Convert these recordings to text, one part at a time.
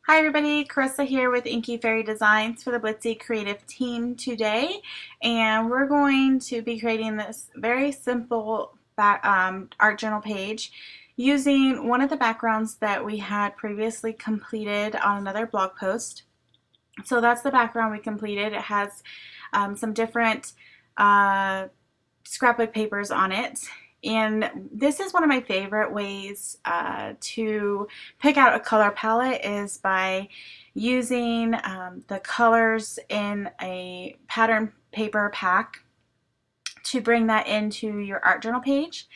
Hi everybody, Carissa here with Inky Fairy Designs for the Blitsy creative team today, and we're going to be creating this very simple art journal page using one of the backgrounds that we had previously completed on another blog post. So that's the background we completed. It has some different scrapbook papers on it. And this is one of my favorite ways to pick out a color palette is by using the colors in a pattern paper pack to bring that into your art journal page.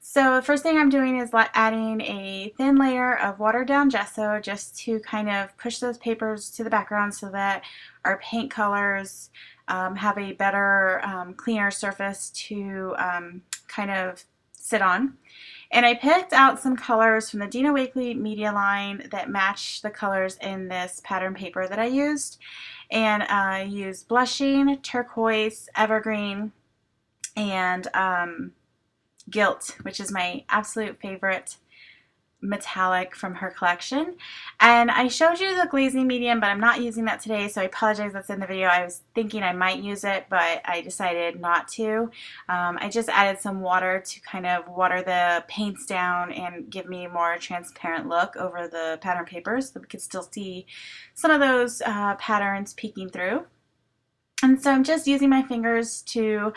So the first thing I'm doing is adding a thin layer of watered down gesso just to kind of push those papers to the background so that our paint colors have a better, cleaner surface to kind of sit on. And I picked out some colors from the Dina Wakley media line that match the colors in this pattern paper that I used. And I used blushing, turquoise, evergreen, and gilt, which is my absolute favorite metallic from her collection. And I showed you the glazing medium, but I'm not using that today, so I apologize that's in the video. I was thinking I might use it, but I decided not to. I just added some water to kind of water the paints down and give me a more transparent look over the pattern papers so we could still see some of those patterns peeking through. And so I'm just using my fingers to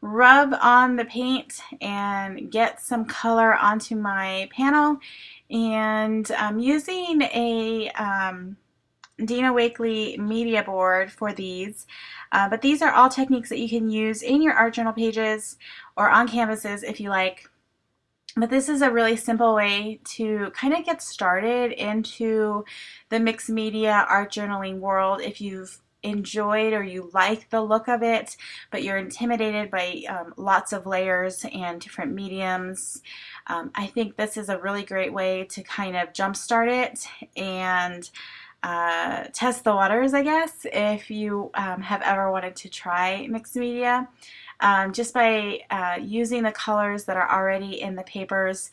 rub on the paint and get some color onto my panel, and I'm using a Dina Wakley media board for these, but these are all techniques that you can use in your art journal pages or on canvases if you like. But this is a really simple way to kind of get started into the mixed media art journaling world if you've enjoyed or you like the look of it, but you're intimidated by lots of layers and different mediums. I think this is a really great way to kind of jumpstart it and test the waters, I guess, if you have ever wanted to try mixed media. Just by using the colors that are already in the papers,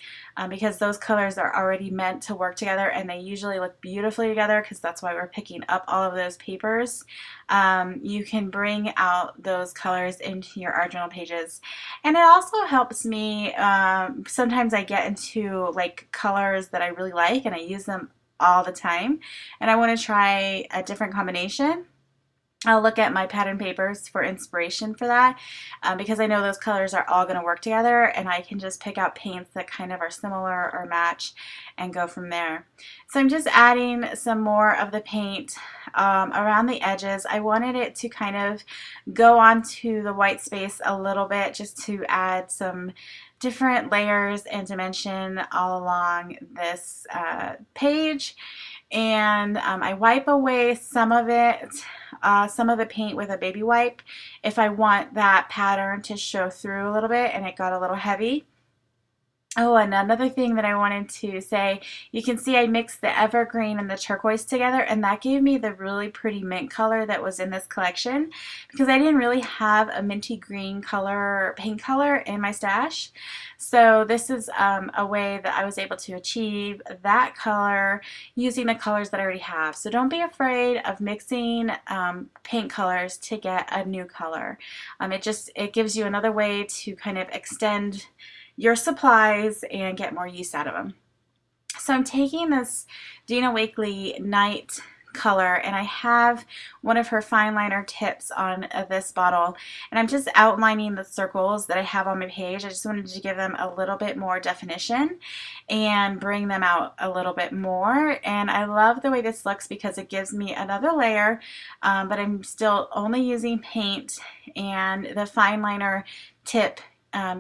because those colors are already meant to work together and they usually look beautifully together because that's why we're picking up all of those papers. You can bring out those colors into your art journal pages, and it also helps me. Sometimes I get into like colors that I really like and I use them all the time, and I want to try a different combination. I'll look at my pattern papers for inspiration for that, because I know those colors are all going to work together, and I can just pick out paints that kind of are similar or match and go from there. So I'm just adding some more of the paint around the edges. I wanted it to kind of go onto the white space a little bit just to add some different layers and dimension all along this page. And I wipe away some of it, some of the paint with a baby wipe if I want that pattern to show through a little bit and it got a little heavy. Oh, and another thing that I wanted to say, you can see I mixed the evergreen and the turquoise together, and that gave me the really pretty mint color that was in this collection because I didn't really have a minty green color, paint color in my stash. So this is a way that I was able to achieve that color using the colors that I already have. So don't be afraid of mixing paint colors to get a new color. It gives you another way to kind of extend your supplies and get more use out of them. So I'm taking this Dina Wakley Night color, and I have one of her fine liner tips on this bottle, and I'm just outlining the circles that I have on my page. I just wanted to give them a little bit more definition and bring them out a little bit more, and I love the way this looks because it gives me another layer, but I'm still only using paint, and the fine liner tip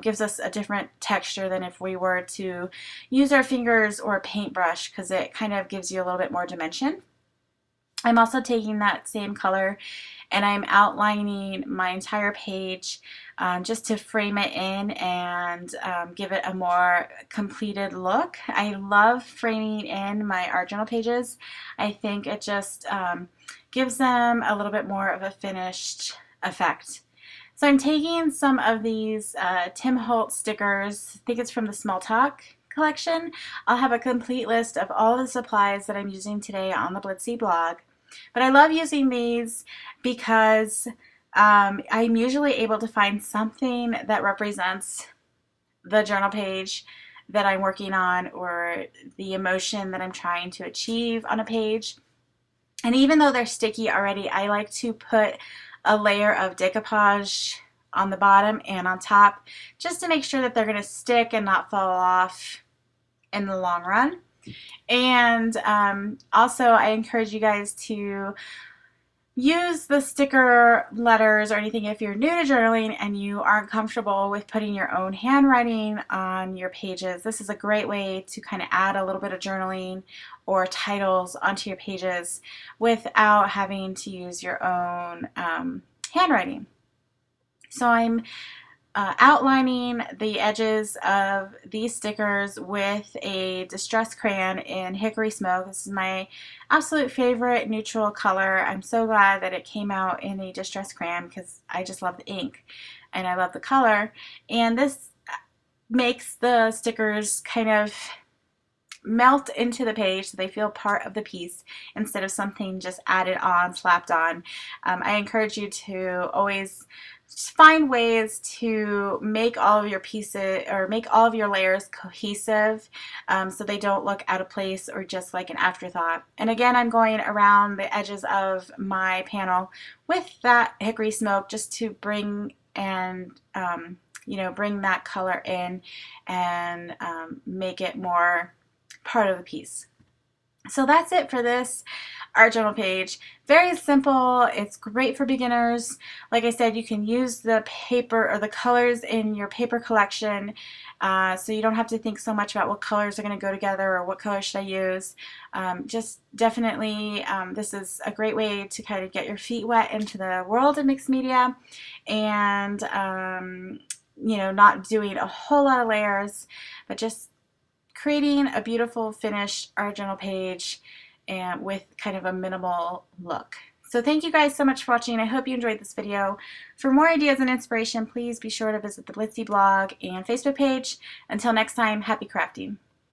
gives us a different texture than if we were to use our fingers or a paintbrush, because it kind of gives you a little bit more dimension. I'm also taking that same color and I'm outlining my entire page just to frame it in and give it a more completed look. I love framing in my art journal pages. I think it just gives them a little bit more of a finished effect. So I'm taking some of these Tim Holtz stickers, I think it's from the Small Talk collection. I'll have a complete list of all the supplies that I'm using today on the Blitsy blog. But I love using these because I'm usually able to find something that represents the journal page that I'm working on or the emotion that I'm trying to achieve on a page. And even though they're sticky already, I like to put a layer of decoupage on the bottom and on top just to make sure that they're going to stick and not fall off in the long run. And also I encourage you guys to use the sticker letters or anything if you're new to journaling and you aren't comfortable with putting your own handwriting on your pages. This is a great way to kind of add a little bit of journaling or titles onto your pages without having to use your own handwriting. So I'm outlining the edges of these stickers with a distress crayon in Hickory Smoke. This is my absolute favorite neutral color. I'm so glad that it came out in a distress crayon because I just love the ink and I love the color. And this makes the stickers kind of melt into the page so they feel part of the piece instead of something just added on, slapped on. I encourage you to always find ways to make all of your pieces or make all of your layers cohesive so they don't look out of place or just like an afterthought. And again, I'm going around the edges of my panel with that Hickory Smoke just to bring and bring that color in and make it more part of the piece. So that's it for this art journal page. Very simple. It's great for beginners. Like I said, you can use the paper or the colors in your paper collection so you don't have to think so much about what colors are going to go together or what color should I use. Just definitely this is a great way to kind of get your feet wet into the world of mixed media and not doing a whole lot of layers, but just creating a beautiful finished art journal page and with kind of a minimal look. So thank you guys so much for watching. I hope you enjoyed this video. For more ideas and inspiration, please be sure to visit the Blitsy blog and Facebook page. Until next time, happy crafting.